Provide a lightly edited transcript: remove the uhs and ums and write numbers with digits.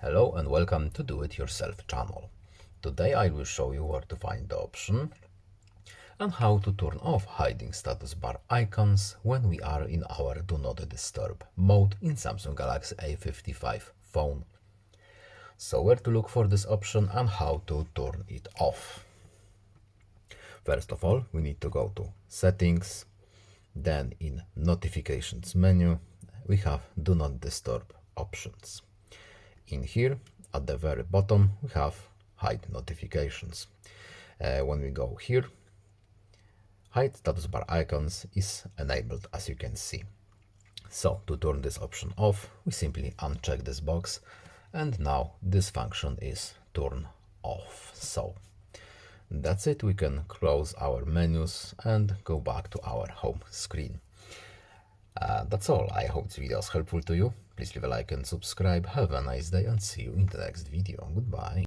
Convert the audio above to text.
Hello and welcome to Do It Yourself channel. Today I will show you where to find the option and how to turn off hiding status bar icons when we are in our Do Not Disturb mode in Samsung Galaxy A55 phone. So where to look for this option and how to turn it off. First of all, we need to go to Settings, then in Notifications menu we have Do Not Disturb options. In here, at the very bottom, we have Hide Notifications. When we go here, Hide Status Bar Icons is enabled, as you can see. So, to turn this option off, we simply uncheck this box, and now this function is turned off. So, that's it. We can close our menus and go back to our home screen. That's all. I hope this video is helpful to you. Please leave a like and subscribe. Have a nice day and see you in the next video. Goodbye.